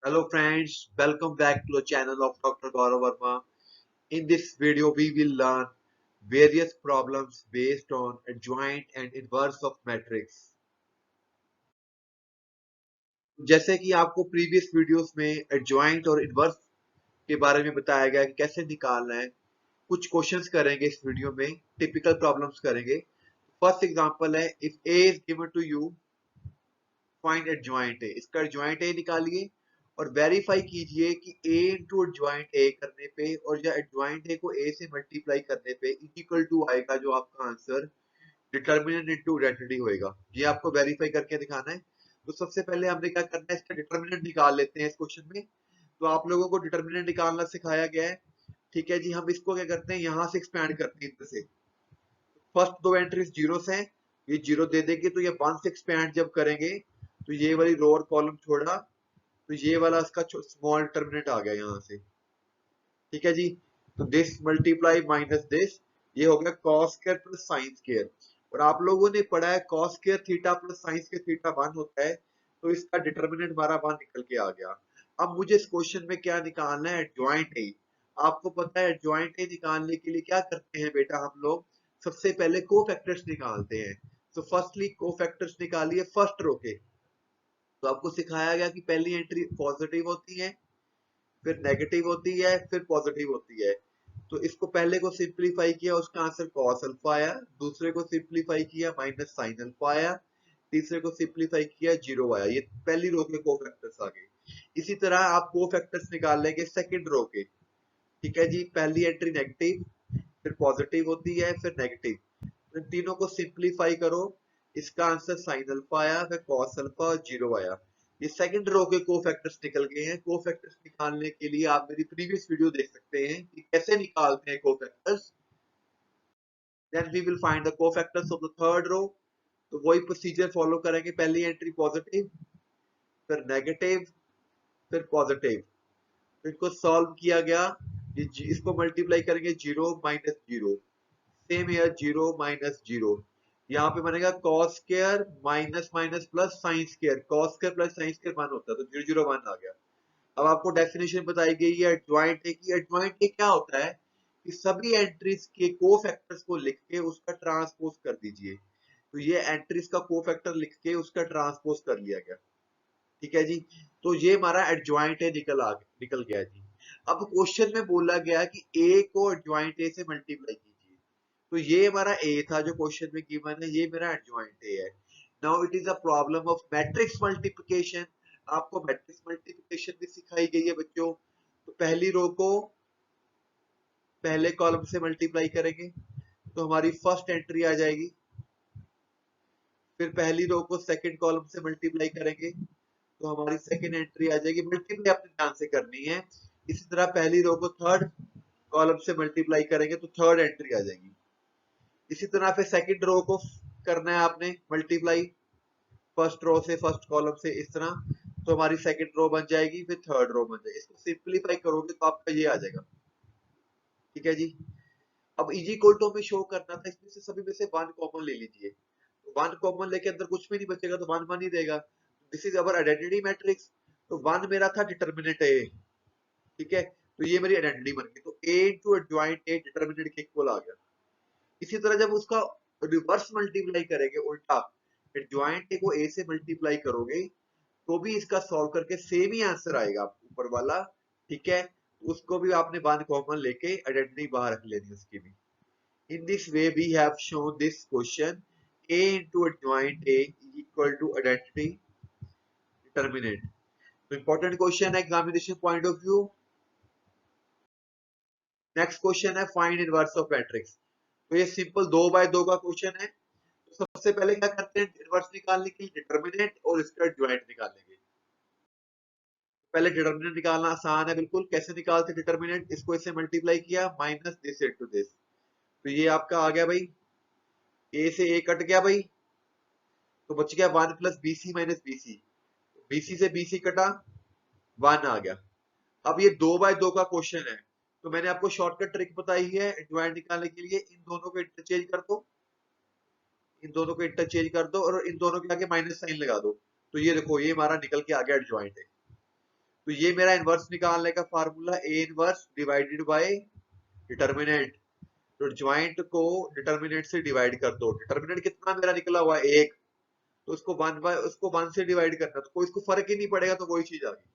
Hello friends, welcome back to the channel of Dr. Gaurav Verma. In this video, we will learn various problems based on adjoint and inverse of matrix. जैसे कि आपको previous videos में adjoint और inverse के बारे में बताया गया कि कैसे निकालना है। कुछ क्वेश्चंस करेंगे इस वीडियो में, टिपिकल प्रॉब्लम्स करेंगे। फर्स्ट एग्जांपल है, if A is given to you, find adjoint A. इसका एडजॉइंट ए निकालिए और वेरीफाई कीजिए कि a इंटू एडजॉइंट ए करने पे और या एडजॉइंट ए को a से मल्टीप्लाई करने पे इक्वल टू आएगा जो आपका आंसर डिटर्मिनेंट इंटू आइडेंटिटी होएगा। ये आपको वेरीफाई करके दिखाना है। तो सबसे पहले हमने क्या करना है, इसका डिटर्मिनेंट निकाल लेते हैं इस क्वेश्चन में। तो आप लोगों को डिटर्मिनेंट निकालना सिखाया गया है। ठीक है जी, हम इसको क्या करते हैं, यहाँ से एक्सपैंड करते हैं इधर से। फर्स्ट दो एंट्रीज जीरो से हैं, ये जीरो दे देंगे तो ये वन से एक्सपैंड जब करेंगे तो ये वाली रो और कॉलम छोड़ा तो ये वाला इसका स्मॉल डिटर्मिनेंट आ गया यहाँ से। ठीक है जी, तो दिस मल्टीप्लाई माइनस दिस, ये हो गया cos square plus sine square. और आप लोगों ने पढ़ा है cos square theta plus sine square theta one होता है, तो इसका डिटर्मिनेंट हमारा वन निकल के आ गया। अब मुझे इस क्वेश्चन में क्या निकालना है, एडजॉइंट ए। आपको पता है एडजॉइंट ए निकालने के लिए क्या करते हैं बेटा, हम लोग सबसे पहले कोफैक्टर्स निकालते हैं। तो फर्स्टली कोफैक्टर्स निकालिए फर्स्ट रो के। तो आपको सिखाया गया कि पहली एंट्री पॉजिटिव होती है, फिर नेगेटिव होती है, फिर पॉजिटिव होती है। तो इसको पहले को सिंप्लीफाई किया, उसका आंसर कॉस अल्फा आया। दूसरे को सिंप्लीफाई किया, माइनस साइन अल्फा आया। तीसरे को सिंप्लीफाई किया, जीरो आया। ये पहली रो के कोफैक्टर्स आ गए। इसी तरह आप कोफैक्टर्स निकाल लेंगे सेकंड रो के। ठीक है जी, पहली एंट्री नेगेटिव, फिर पॉजिटिव होती है, फिर नेगेटिव। इन तीनों को सिंप्लीफाई करो, इसका आंसर साइन अल्फा आया, फिर कॉस अल्फा और जीरो आया। ये सेकंड रो के कोफैक्टर्स निकल गए हैं। कोफैक्टर्स निकालने के लिए आप मेरी प्रीवियस वीडियो देख सकते हैं कि कैसे निकालते हैं cofactors. Then we will find the cofactors of the third row. तो वही प्रोसीजर फॉलो करेंगे, पहली एंट्री पॉजिटिव, फिर नेगेटिव, फिर पॉजिटिव। तो इनको सॉल्व किया गया, इसको मल्टीप्लाई करेंगे zero minus zero, same here zero minus zero. यहाँ पे बनेगा cos square minus minus plus sine square, cos square plus sine square one होता है, तो जीरो जीरो वन आ गया। अब आपको डेफिनेशन बताई गई है एडजॉइंट ए की। एडजॉइंट ए क्या होता है कि सभी एंट्रीज के कोफैक्टर्स को लिख के उसका ट्रांसपोज कर दीजिए। तो ये एंट्रीज का कोफैक्टर लिख के उसका ट्रांसपोज कर लिया गया। ठीक है जी, तो ये हमारा एडजॉइंट ए निकल गया जी। अब क्वेश्चन में बोला गया कि ए को एडजॉइंट ए से मल्टीप्लाई कीजिए। तो ये हमारा ए था जो क्वेश्चन में गिवन है, ये मेरा एडजॉइंट ए है। Now it is a problem of matrix multiplication. आपको मैट्रिक्स मल्टीप्लिकेशन भी सिखाई गई है बच्चों। तो पहली रो को पहले कॉलम से मल्टीप्लाई करेंगे तो हमारी फर्स्ट एंट्री आ जाएगी। फिर पहली रो को सेकंड कॉलम से मल्टीप्लाई करेंगे तो हमारी सेकंड एंट्री आ जाएगी। मल्टीप्लाई अपने ध्यान से करनी है। इसी तरह पहली रो को थर्ड कॉलम से मल्टीप्लाई करेंगे तो थर्ड एंट्री आ जाएगी। इसी तरह फिर सेकंड रो को करना है आपने मल्टीप्लाई, फर्स्ट रो से फर्स्ट कॉलम से, इस तरह। तो हमारी सेकंड रो बन जाएगी, फिर थर्ड रो बन जाएगी। इसको सिंप्लीफाई करोगे तो आपका ये आ जाएगा। ठीक है जी, अब इजी इक्वल टू में शो करना था, इसमें से सभी में से वन कॉमन ले लीजिए। वन कॉमन लेके अंदर कुछ भी नहीं बचेगा तो वन वन ही देगा। This is our identity matrix. तो वन मेरा था डिटर्मिनेंट ए। ठीक है, तो ये मेरी आइडेंटिटी बन गई। तो ए इंटू एडजॉइंट ए डिटर्मिनेंट के इक्वल आ गया। इसी तरह जब उसका रिवर्स मल्टीप्लाई करेंगे, उल्टा एडजॉइंट ए को ए से मल्टीप्लाई करोगे तो भी इसका सॉल्व करके सेम ही आंसर आएगा ऊपर वाला। ठीक है, उसको भी आपने वन कॉमन लेके आइडेंटिटी बाहर रख लेनी उसकी भी। In this way, we have shown this question: A into adjoint A is equal to identity determinant. So important question है examination point of view. Next question है find inverse of matrix. तो ये simple दो bye दो का question है। तो सबसे पहले क्या करते हैं, इनवर्स निकालने के लिए डिटर्मिनेंट और इसका एडजॉइंट निकालेंगे। पहले डिटर्मिनेंट निकालना आसान है बिल्कुल। कैसे निकालते हैं डिटर्मिनेंट, इसको इससे मल्टीप्लाई किया, माइनस दिस इनटू दिस। तो ये आपका आ गया भाई, ए से ए कट गया भाई, तो बच गया one plus BC minus BC. BC से बीसी कटा, वन आ गया। अब ये दो बाय दो का क्वेश्चन है, तो मैंने आपको शॉर्टकट ट्रिक बताई है एडजॉइंट निकालने के लिए। इन दोनों को इंटरचेंज कर दो, इन दोनों को इंटरचेंज कर दो और इन दोनों के आगे माइनस साइन लगा दो। तो ये देखो, ये हमारा निकल के आ गया एडजॉइंट है। तो ये मेरा इनवर्स निकालने का formula A inverse divided by determinant. तो ज्वाइंट को डिटर्मिनेंट से डिवाइड कर दो। डिटर्मिनेंट कितना मेरा निकला हुआ है, एक, तो उसको वन से डिवाइड करना, तो कोई इसको फर्क ही नहीं पड़ेगा, तो वही चीज आ गई।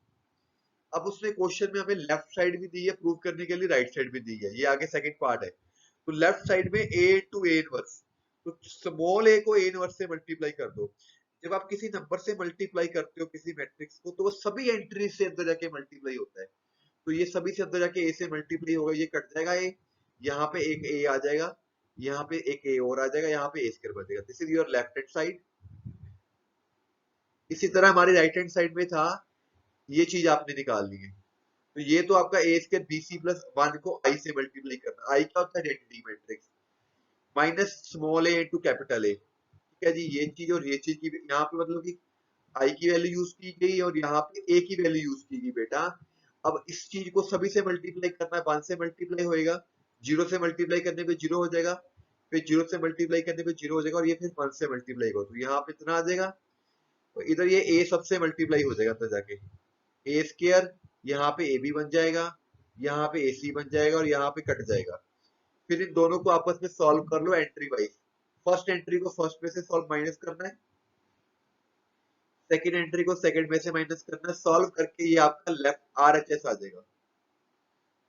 अब उसने क्वेश्चन में हमें लेफ्ट साइड भी दी है प्रूव करने के लिए, राइट साइड भी दी है, ये आगे सेकंड पार्ट है। तो लेफ्ट साइड में ए टू ए इनवर्स, तो स्मॉल ए को ए इनवर्स से मल्टीप्लाई कर दो। जब आप किसी नंबर से मल्टीप्लाई करते हो किसी मैट्रिक्स को, तो वो सभी एंट्री से अंदर जाके मल्टीप्लाई होता है। तो ये सभी से अंदर जाके ए से मल्टीप्लाई होगा, ये कट जाएगा ए, यहाँ पे एक ए आ जाएगा, यहाँ पे एक ए और आ जाएगा, यहाँ पे ए स्क्वायर बचेगा। This is your left hand side. इसी तरह हमारी राइट हैंड साइड में था, ये चीज आपने निकालनी है। तो ये तो आपका A square B C plus one को आई से मल्टीप्लाई करना। आई क्या होता है, identity matrix, minus small A into capital A. ठीक है जी, ये चीज और ये चीज की यहाँ पे मतलब कि आई की वैल्यू यूज की गई और यहाँ पे ए की वैल्यू यूज की गई बेटा। अब इस चीज को सभी से मल्टीप्लाई करना है, वन से मल्टीप्लाई होएगा, जीरो से मल्टीप्लाई करने पे जीरो हो जाएगा, फिर जीरो से मल्टीप्लाई करने पे जीरो हो जाएगा, और ये फिर वन से मल्टीप्लाई होगा, तो यहाँ पे इतना आ जाएगा। तो इधर ये ए सबसे मल्टीप्लाई हो जाएगा अंदर जाके, ए स्क्वायर, यहाँ पे ए बी बन जाएगा, यहाँ पे ए सी बन जाएगा, और यहाँ पे कट जाएगा। फिर इन दोनों को आपस में सॉल्व कर लो एंट्री वाइज। फर्स्ट एंट्री को फर्स्ट में से सॉल्व माइनस करना है, सेकंड एंट्री को सेकंड में से माइनस करना है, सॉल्व करके ये आपका लेफ्ट आर एच एस आ जाएगा।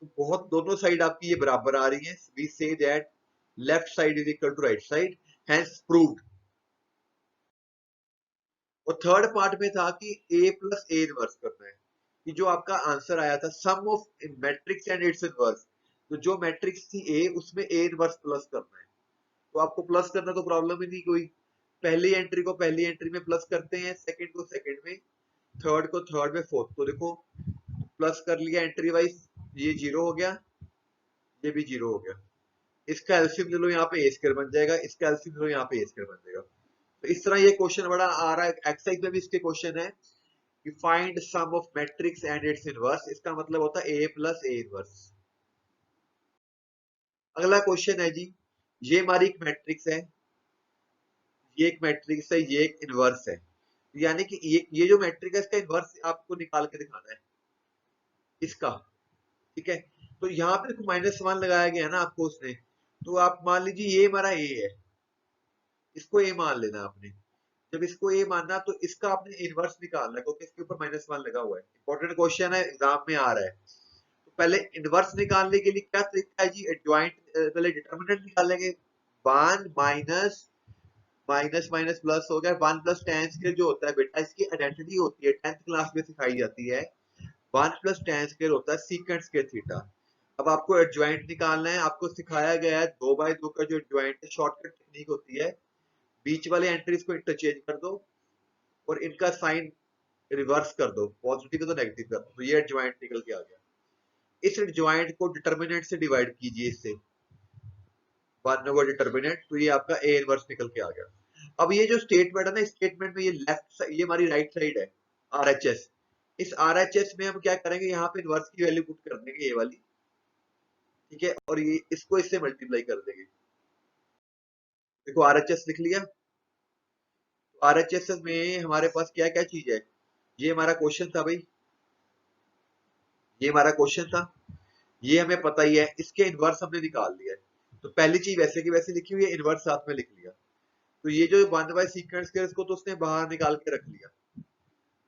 तो बहुत दोनों साइड आपकी ये बराबर आ रही है। We say that left side is equal to right side, hence proved. और थर्ड पार्ट में था कि ए प्लस ए इनवर्स करना है, कि जो आपका आंसर आया था sum of matrix and its inverse, तो जो मैट्रिक्स थी ए उसमें ए इनवर्स प्लस करना है। तो आपको प्लस करना तो प्रॉब्लम ही नहीं कोई, पहली एंट्री को पहली एंट्री में प्लस करते हैं, सेकंड को सेकंड में, थर्ड को थर्ड में, फोर्थ को देखो प्लस कर लिया एंट्री वाइज, ये जीरो हो गया, ये भी जीरो हो गया। इसका एलसीएम ले लो, यहाँ पे ए स्क्वायर बन जाएगा, इसका एलसीएम ले लो, यहाँ पे ए स्क्वायर बन जाएगा। तो इस तरह ये क्वेश्चन बड़ा आ रहा है, एक्सरसाइज में भी इसके क्वेश्चन है कि find sum of matrix and its inverse, इसका मतलब होता है ए प्लस ए इनवर्स। अगला क्वेश्चन है जी, ये हमारी एक मैट्रिक्स है, ये एक मैट्रिक्स है, ये एक इनवर्स है, यानी कि ये जो मैट्रिक्स है इसका इनवर्स आपको निकाल के दिखाना है इसका। ठीक है, तो यहाँ पे देखो माइनस वन लगाया गया है ना आपको उसने, तो आप मान लीजिए ये हमारा ए है, इसको ए मान लेना आपने। जब इसको ए मानना तो इसका आपने इनवर्स निकालना है, क्योंकि इसके ऊपर माइनस वन लगा हुआ है। इंपॉर्टेंट क्वेश्चन है, एग्जाम में आ रहा है। तो पहले इनवर्स निकालने के लिए क्या तरीका है जी, एडजॉइंट, पहले डिटर्मिनेंट निकालेंगे। One minus minus minus plus हो गया, वन प्लस टेन स्क्वायर जो होता है बेटा, इसकी आइडेंटिटी होती है, 10th क्लास में सिखाई जाती है। वन प्लस टेन स्क्वायर होता है सीकेंट स्क्वायर थीटा। अब आपको एडजॉइंट निकालना है, आपको सिखाया गया है 2/2 का जो एडजॉइंट है, शॉर्टकट टेक्निक होती है, बीच वाले एंट्रीज को इंटरचेंज कर दो और इनका साइन रिवर्स कर दो, पॉजिटिव है तो नेगेटिव कर दो, तो ये एडजॉइंट निकल के आ गया। इस एडजॉइंट को डिटर्मिनेंट से डिवाइड कीजिए, इससे वन ओवर डिटर्मिनेंट, तो ये आपका ए इनवर्स निकल के आ गया। अब ये जो स्टेटमेंट है ना, स्टेटमेंट में ये लेफ्ट, ये हमारी राइट साइड है, आरएचएस। इस आरएचएस में हम क्या करेंगे, यहाँ पे इनवर्स की वैल्यू पुट कर देंगे, ये वाली। ठीक है, और ये इसको इससे मल्टीप्लाई कर देंगे। देखो आरएचएस लिख लिया। आरएचएस में हमारे पास क्या क्या चीज है, ये हमारा क्वेश्चन था भाई, ये हमारा क्वेश्चन था, ये हमें पता ही है, इसके इनवर्स हमने निकाल लिया है। तो पहली चीज वैसे की वैसे लिखी हुई है, इनवर्स साथ में लिख लिया। तो ये जो वन बाय सीक्वेंस के इसको तो उसने बाहर निकाल के रख लिया।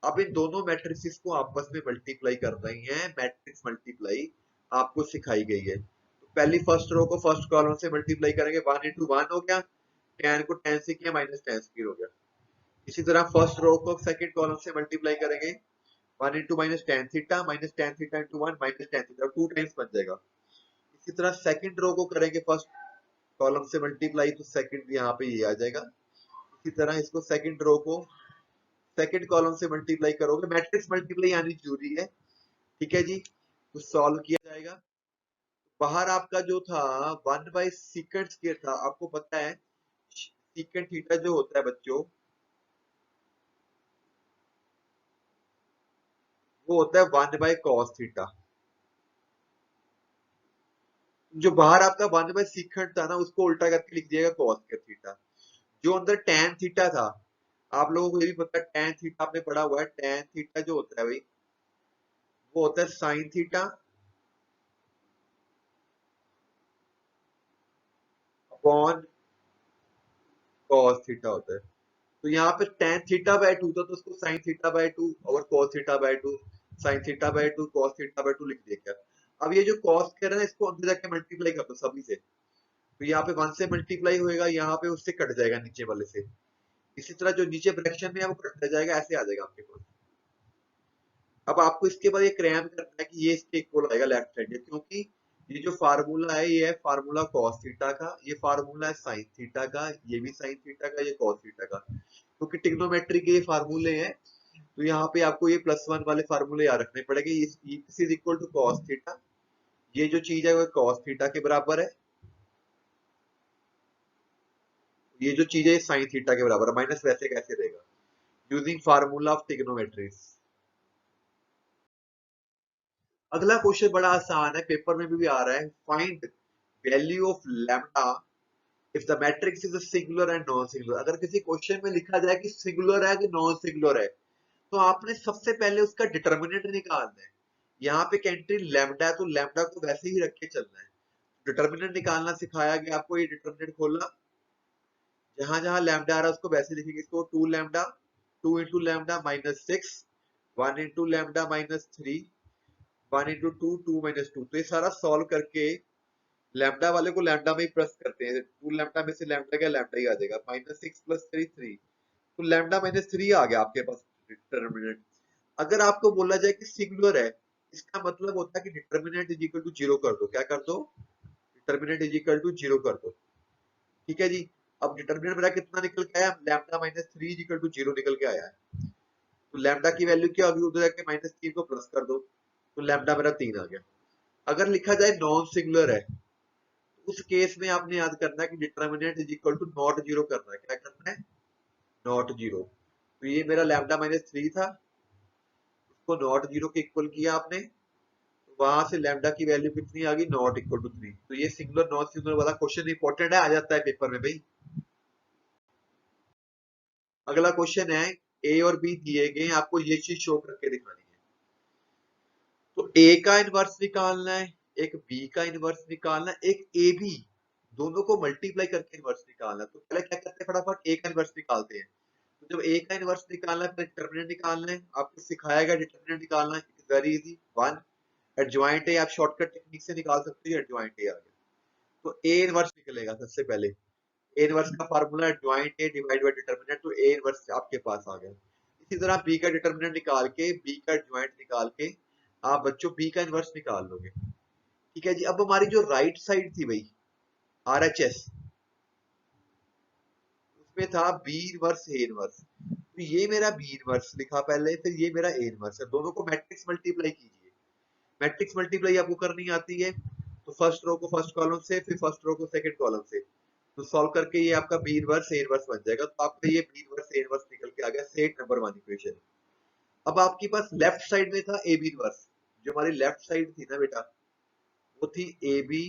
अब इन दोनों मैट्रिक्स को आपस में मल्टीप्लाई कर रही हैं, मैट्रिक्स मल्टीप्लाई आपको सिखाई गई है। तो पहली फर्स्ट रो को फर्स्ट कॉलम से मल्टीप्लाई करेंगे, वन इंटू वन हो गया, टेन को टेन से किया, माइनस टेन स्क्वायर हो गया। इसी तरह फर्स्ट रो को सेकंड कॉलम से मल्टीप्लाई करेंगे, one into minus tan theta into one, minus tan theta, two times बन जाएगा। इसी तरह सेकंड रो को करेंगे फर्स्ट कॉलम से मल्टीप्लाई, तो सेकंड यहाँ पे ये आ जाएगा। इसी तरह इसको सेकंड रो को सेकंड कॉलम से मल्टीप्लाई करोगे, मैट्रिक्स मल्टीप्लाई आनी जरूरी है। ठीक है जी, तो सॉल्व किया जाएगा। बाहर आपका जो था वन बाय सीकेंट स्क्वायर था, आपको पता है सीकेंट थीटा जो होता है बच्चों, वो होता है वन बाय कॉस थीटा। जो बाहर आपका वन बाय सीकेंट था ना, उसको उल्टा करके लिख दिएगा कॉस स्क्वायर थीटा। जो अंदर टैन थीटा था, आप लोगों को ये भी पता है, टैन थीटा आपने पढ़ा हुआ है, टैन थीटा जो होता है भाई, वो होता है sine theta upon cos theta होता है। तो यहाँ पे टेन थीटा बाय टू था तो उसको साइन थीटा बाय टू और cos theta by two, sine theta by two cos theta by two लिख दिया क्या। अब ये जो कॉस कह रहे हैं इसको अंदर जाके मल्टीप्लाई कर दो सभी से, तो यहाँ पे वन से मल्टीप्लाई होएगा, यहाँ पे उससे कट जाएगा नीचे वाले से। इसी तरह जो नीचे फ्रैक्शन में है वो कटता जाएगा, ऐसे आ जाएगा आपके पास। अब आपको इसके बाद ये क्रैम करना है कि ये इसके इक्वल आएगा लेफ्ट साइड, क्योंकि ये जो फार्मूला है ये है फार्मूला कॉस थीटा का, ये फार्मूला है साइन थीटा का, ये भी साइन थीटा का, ये कॉस थीटा का, क्योंकि ट्रिग्नोमेट्री के ये फार्मूले हैं। तो यहाँ पे आपको ये प्लस वन वाले फार्मूले याद रखने पड़ेंगे। This is equal to cos theta, ये जो चीज है वो कॉस थीटा के बराबर है, ये जो चीज है साइन थीटा के बराबर है, माइनस वैसे कैसे रहेगा, यूजिंग फार्मूला ऑफ ट्रिग्नोमेट्रीज। अगला क्वेश्चन बड़ा आसान है, पेपर में भी आ रहा है, find value of lambda if the matrix is singular and non singular. अगर किसी क्वेश्चन में लिखा जाए कि सिंगुलर है कि नॉन सिंगुलर है, तो आपने सबसे पहले उसका डिटर्मिनेंट निकालना है। यहाँ पे कैंट्री लैम्डा है तो लैम्डा को वैसे ही रख के चलना है। डिटर्मिनेंट निकालना सिखाया गया आपको, ये डिटर्मिनेंट खोलना, जहां जहां लैम्डा आ रहा है उसको वैसे लिखेंगे, इसको two lambda, two into lambda minus six, one into lambda minus three, one into two, two minus two. तो ये सारा सॉल्व करके लैम्डा वाले को लैम्डा में ही प्लस करते हैं, टू लैम्डा में से लैम्डा क्या, लैम्डा ही आ जाएगा, minus six plus three, three. तो लैम्डा माइनस थ्री आ गया आपके पास डिटर्मिनेंट। अगर आपको बोला जाए कि सिंगुलर है, इसका मतलब होता है कि determinant is equal to zero कर दो, क्या कर दो, determinant is equal to zero कर दो। ठीक है जी। अब डिटर्मिनेंट मेरा कितना निकल के आया, lambda minus three is equal to zero निकल के आया है। तो लैम्डा की वैल्यू क्या होगी, उधर जाके माइनस तीन को प्लस कर दो, तो लैम्डा मेरा तीन आ गया। अगर लिखा जाए नॉन सिंगुलर है, उस केस में आपने याद करना है कि determinant is equal to not zero करना है, क्या करना है, नॉट जीरो। तो ये मेरा लैम्डा माइनस थ्री था, उसको नॉट जीरो के इक्वल किया आपने, तो वहां से लैम्डा की वैल्यू कितनी आ गई, नॉट इक्वल टू थ्री। तो ये सिंगुलर नॉन सिंगुलर वाला क्वेश्चन इंपॉर्टेंट है, आ जाता है पेपर में भाई। अगला क्वेश्चन है, ए और बी दिए गए, आपको ये चीज शो करके दिखानी है। तो ए का इनवर्स निकालना है, एक बी का इनवर्स निकालना है, एक ए बी, दोनों को मल्टीप्लाई करके इनवर्स निकालना है। तो पहले क्या करते हैं, फटाफट ए का इनवर्स निकालते हैं। तो जब ए का इनवर्स निकालना है, फिर डिटर्मिनेंट निकालना है, आपको सिखाया गया डिटर्मिनेंट निकालना है, it is very easy, one adjoint A, आप शॉर्टकट टेक्निक से निकाल सकते हो, एडजॉइंट ए आ गया। तो ए इनवर्स निकलेगा सबसे पहले, ए इनवर्स का formula adjoint A divide by determinant, तो ए इनवर्स आपके पास आ गया। इसी तरह बी का डिटर्मिनेंट निकाल के, बी का एडजॉइंट निकाल के आप बच्चों बी का इनवर्स निकाल लोगे। ठीक है जी। अब हमारी जो राइट साइड थी भाई, आरएचएस, उसमें था बी इनवर्स ए इनवर्स, तो ये मेरा बी इनवर्स लिखा पहले, फिर ये मेरा ए इनवर्स है, दोनों को मैट्रिक्स मल्टीप्लाई कीजिए। मैट्रिक्स मल्टीप्लाई आपको करनी आती है, तो फर्स्ट रो को फर्स्ट कॉलम से, फिर फर्स्ट रो को सेकंड कॉलम से, तो सॉल्व करके ये आपका बी इनवर्स ए इनवर्स बन जाएगा। तो आपका ये बी इनवर्स ए इनवर्स निकल के आ गया, सेट नंबर वन इक्वेशन। अब आपके पास लेफ्ट साइड में था ए बी इनवर्स, जो हमारी लेफ्ट साइड थी ना बेटा, वो थी ए बी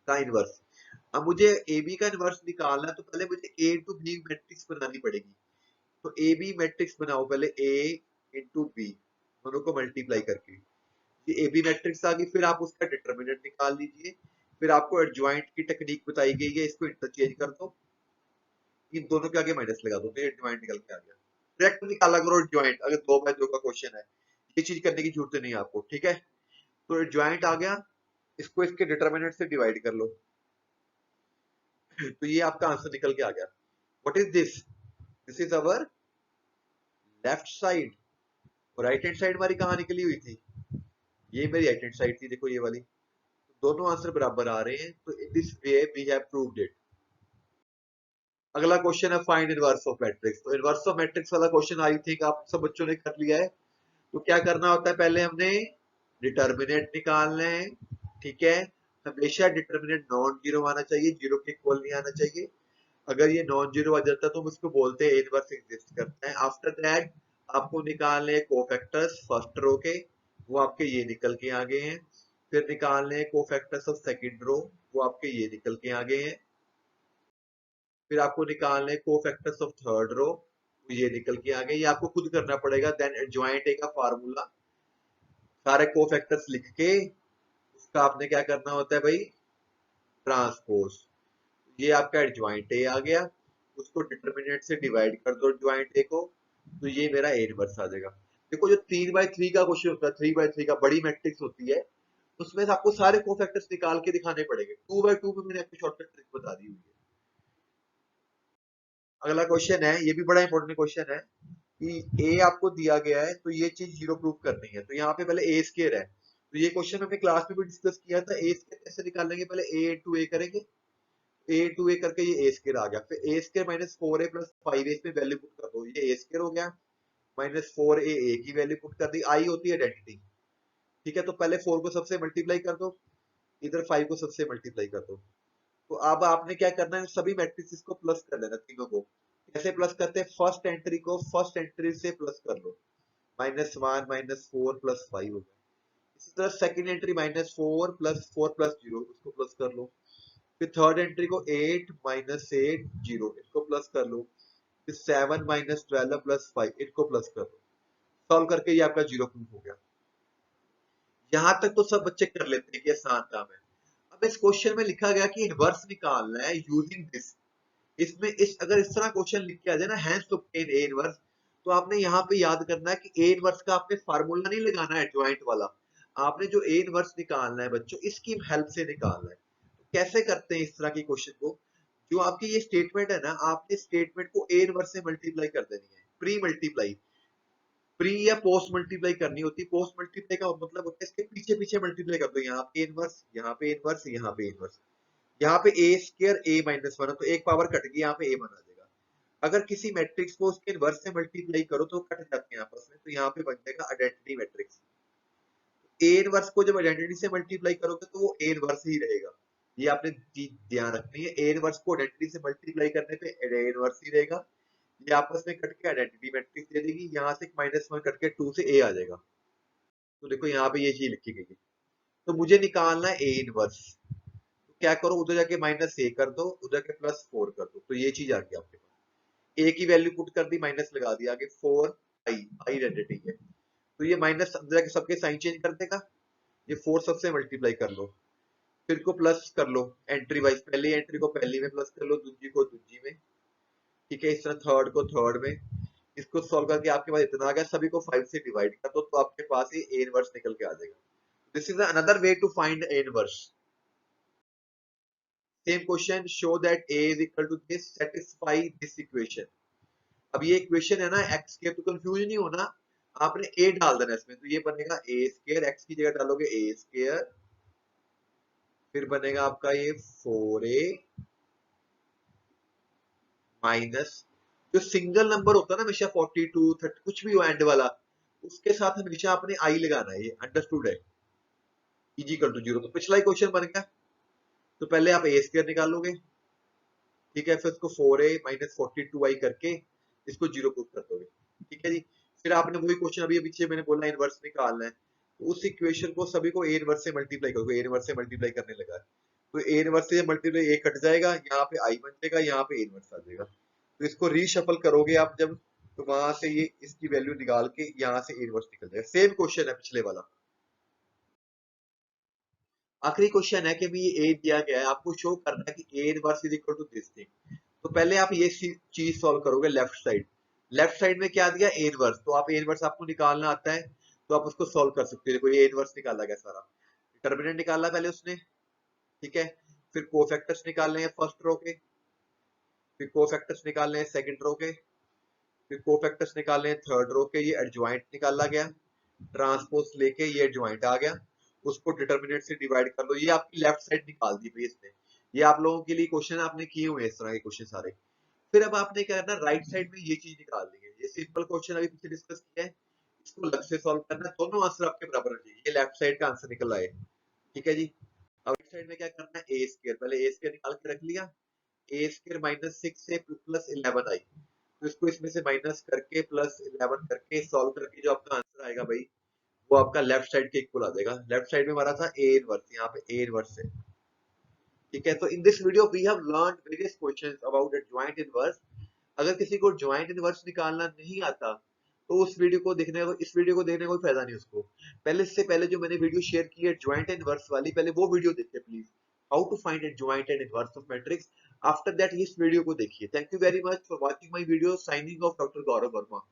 का इनवर्स। अब मुझे ए बी का इनवर्स निकालना है, तो पहले मुझे ए इंटू बी मैट्रिक्स बनानी पड़ेगी। तो ए बी मैट्रिक्स बनाओ पहले, ए इंटू बी, दोनों को मल्टीप्लाई करके ये ए बी मैट्रिक्स आ गई। फिर आप उसका डिटर्मिनेंट निकाल लीजिए, फिर आपको एडजॉइंट की टेक्निक बताई गई है, इसको इंटरचेंज कर दो, इन दोनों के आगे माइनस लगा दो, तो ये एडजॉइंट निकल के आ गया। डायरेक्ट निकाला करो एडजॉइंट, अगर दो बाय दो का क्वेश्चन है, ये चीज करने की जरूरत नहीं है आपको। ठीक है, तो एडजॉइंट आ गया, इसको इसके डिटर्मिनेंट से डिवाइड कर लो, तो ये आपका आंसर निकल के आ गया। What is this, this is our left side, और राइट हैंड साइड हमारी कहाँ निकली हुई थी, ये मेरी राइट हैंड साइड थी, देखो ये वाली। तो दोनों आंसर बराबर आ रहे हैं, तो in this way we have proved it. अगला क्वेश्चन है फाइंड इनवर्स ऑफ मैट्रिक्स। तो इनवर्स ऑफ मैट्रिक्स वाला क्वेश्चन आई थिंक आप सब बच्चों ने कर लिया है। तो क्या करना होता है, पहले हमने डिटर्मिनेंट निकालना है। ठीक है, हमेशा डिटर्मिनेंट नॉन जीरो आना चाहिए, जीरो के इक्वल नहीं आना चाहिए। अगर ये नॉन जीरो आ जाता है तो हम उसको बोलते हैं इनवर्स एग्जिस्ट करता है। आफ्टर दैट आपको निकालने कोफैक्टर्स फर्स्ट रो के, वो आपके ये निकल के आ गए हैं। फिर निकालने कोफैक्टर्स ऑफ सेकंड रो, वो आपके ये निकल के आ गए हैं। फिर आपको निकालने कोफैक्टर्स ऑफ थर्ड रो, तो ये निकल के आ गया, ये आपको खुद करना पड़ेगा। देन एडजॉइंट ए का फार्मूला, सारे कोफैक्टर्स लिख के उसका आपने क्या करना होता है भाई, ट्रांसपोज। ये आपका एडजॉइंट ए आ गया, उसको डिटर्मिनेंट से डिवाइड कर दो एडजॉइंट ए को, तो ये मेरा ए इनवर्स आ जाएगा। देखो जो 3/3 का क्वेश्चन होता है, 3/3 का बड़ी मैट्रिक्स होती है, उसमें से आपको सारे कोफैक्टर्स निकाल के दिखाने पड़ेंगे। 2/2 में मैंने आपको शॉर्टकट ट्रिक बता दी हुई है। अगला क्वेश्चन है, ये भी बड़ा इंपॉर्टेंट क्वेश्चन है कि ए आपको दिया गया है तो ये चीज जीरो प्रूव करनी है। तो यहाँ पे पहले ए स्केयर है, तो ये क्वेश्चन हमने क्लास में भी डिस्कस किया था। ए स्केयर कैसे निकालेंगे, पहले ए इंटू ए करेंगे, ए इंटू ए करके ये ए स्केयर आ गया, फिर ए square minus 4a plus 5a इसमें वैल्यू पुट कर दो, ये ए स्केयर हो गया, माइनस 4a ए की वैल्यू पुट कर दी, आई होती है आइडेंटिटी। ठीक है, तो पहले 4 को सबसे मल्टीप्लाई कर दो, इधर 5 को सबसे मल्टीप्लाई कर दो। तो अब आपने क्या करना है, सभी मैट्रिक्स को प्लस कर लेना तीनों को। कैसे प्लस करते हैं, फर्स्ट एंट्री को फर्स्ट एंट्री से प्लस कर लो, -1 -4 प्लस 5 हो गया। इसी तरह सेकंड एंट्री -4 प्लस 4 प्लस 0, उसको प्लस कर लो। फिर थर्ड एंट्री को 8 -8 0, इसको प्लस कर लो। फिर 7 -12 प्लस 5, इसको प्लस कर लो। सॉल्व करके ये आपका जीरो प्रूफ हो गया। यहां तक तो सब बच्चे कर लेते हैं कि आसान काम है। अब इस क्वेश्चन में लिखा गया कि इनवर्स निकालना है यूजिंग दिस। इसमें इस अगर इस तरह क्वेश्चन लिख के आ जाए ना, hence to obtain A inverse, तो आपने यहाँ पे याद करना है कि ए इनवर्स का आपने फार्मूला नहीं लगाना है ज्वाइंट वाला, आपने जो ए इनवर्स निकालना है बच्चों, इसकी हेल्प से निकालना है। तो कैसे करते हैं इस तरह के क्वेश्चन को, जो आपकी ये स्टेटमेंट है ना, आपने स्टेटमेंट को ए इनवर्स से मल्टीप्लाई कर देनी है, प्री मल्टीप्लाई। प्री या पोस्ट मल्टीप्लाई करनी होती है। पोस्ट मल्टीप्लाई का मतलब होता है इसके पीछे पीछे मल्टीप्लाई कर दो, यहाँ पे इनवर्स, यहाँ पे इनवर्स, यहाँ पे इनवर्स। यहाँ पे ए स्क्वायर ए माइनस 1 तो एक पावर कट गई, यहाँ पे ए बन आ जाएगा। अगर किसी मैट्रिक्स को उसके इनवर्स से मल्टीप्लाई करो तो कट जाते हैं आपस में, तो यहाँ पे बन जाएगा आइडेंटिटी मैट्रिक्स। ए इनवर्स को जब आइडेंटिटी से मल्टीप्लाई करोगे तो वो ए इनवर्स ही रहेगा। ये आपने चीज ध्यान रखनी है, ए इनवर्स को आइडेंटिटी से मल्टीप्लाई करने पे ए इनवर्स ही रहेगा। ये आपस में कट के आइडेंटिटी मैट्रिक्स दे देगी, यहाँ से -1 कट के 2 से ए आ जाएगा। तो देखो यहाँ पे ये चीज लिखी गई है। तो मुझे निकालना है ए इनवर्स, तो क्या करो, उधर जाके -a कर दो, उधर के +4 कर दो, तो ये चीज आ गई आपके पास। a की वैल्यू पुट कर दी, माइनस लगा दिया, आगे 4 आई आइडेंटिटी है, तो ये माइनस अंदर जाके सबके साइन चेंज कर देगा। ये 4 सबसे मल्टीप्लाई कर लो, फिर को प्लस कर लो एंट्री वाइज, पहली एंट्री को पहली में प्लस कर लो, दूसरी को दूसरी में। ठीक है, इस तरह थर्ड को थर्ड में। इसको सॉल्व करके आपके पास इतना आ गया, सभी को 5 से डिवाइड कर दो, तो आपके पास ये ए इनवर्स निकल के आ जाएगा। This is another way to find A inverse. Same question, show that a is equal to this, satisfy this equation। अब ये इक्वेशन है ना x के, तो कंफ्यूज नहीं होना, आपने a डाल देना इसमें, तो ये बनेगा a स्क्वायर, x की जगह डालोगे a स्क्वायर, फिर बनेगा आपका ये 4a माइनस, जो सिंगल नंबर होता है ना हमेशा 42 30 कुछ भी हो एंड वाला, उसके साथ हमेशा आपने i लगाना है, ये अंडरस्टूड है। इज इक्वल टू 0, तो पिछला ही क्वेश्चन बन गया। तो पहले आप a स्क्वायर निकालोगे, ठीक है, फिर इसको 4a माइनस 42i करके इसको 0 पुट कर दोगे। ठीक है जी, फिर आपने वही क्वेश्चन अभी पीछे मैंने बोला इनवर्स निकालना है, तो उस इक्वेशन को सभी को ए इनवर्स से मल्टीप्लाई करोगे, ए इनवर्स से मल्टीप्लाई करने लगा है, तो ए इनवर्स से मल्टीप्लाई ए कट जाएगा, यहाँ पे आई बन जाएगा, यहाँ पे ए इनवर्स आ जाएगा। तो इसको रीशफल करोगे आप जब, तो वहां से ये इसकी वैल्यू निकाल के यहाँ से ए इनवर्स निकल जाएगा। सेम क्वेश्चन है पिछले वाला। आखिरी क्वेश्चन है कि भी ये ए दिया गया है, आपको शो करना है कि A inverse is equal to this thing. तो पहले आप ये चीज सॉल्व करोगे लेफ्ट साइड। लेफ्ट साइड में क्या दिया, ए इनवर्स, तो आप ए इनवर्स आपको निकालना आता है, तो आप उसको सॉल्व कर सकते हो। देखो ये इनवर्स निकाला गया सारा, डिटर्मिनेंट निकाला पहले उसने, ठीक है, फिर कोफैक्टर्स निकालने हैं फर्स्ट रो के, फिर कोफैक्टर्स निकालने हैं सेकंड रो के, फिर कोफैक्टर्स निकालने हैं थर्ड रो के, ये एडजॉइंट निकाला गया, ट्रांसपोज लेके ये एडजॉइंट आ गया, उसको डिटर्मिनेंट से डिवाइड कर लो, ये आपकी लेफ्ट साइड निकाल दी भाई इसने। ये आप लोगों के लिए क्वेश्चन आपने किए हुए हैं इस तरह के क्वेश्चन सारे। फिर अब आपने क्या करना, राइट साइड में ये चीज निकालनी है, ये सिंपल क्वेश्चन अभी पीछे डिस्कस किया है, इसको अलग से सॉल्व करना है, दोनों आंसर आपके बराबर होने चाहिए, ये लेफ्ट साइड का आंसर निकल आए। ठीक है जी, अब राइट साइड में क्या करना है, ए स्क्वायर, पहले ए स्क्वायर निकाल के रख लिया, ए स्क्वायर -6 से +11 आई, तो इसको इसमें से माइनस करके +11 करके सॉल्व करके जो आपका आंसर आएगा भाई, वो आपका लेफ्ट साइड के इक्वल आ जाएगा। लेफ्ट साइड में हमारा था ए इनवर्स, यहाँ पे ए इनवर्स है। ठीक है, तो in this video we have learned various questions about adjoint inverse। अगर किसी को ज्वाइंट इनवर्स निकालना नहीं आता तो उस वीडियो को देखने का इस वीडियो को देखने का कोई फायदा नहीं उसको। पहले इससे पहले जो मैंने वीडियो शेयर की है ज्वाइंट एंड इनवर्स वाली, पहले वो वीडियो देखिए please, how to find adjoint and inverse of matrix. After that इस वीडियो को देखिए। Thank you very much for watching my video. Signing off doctor Gaurav Verma.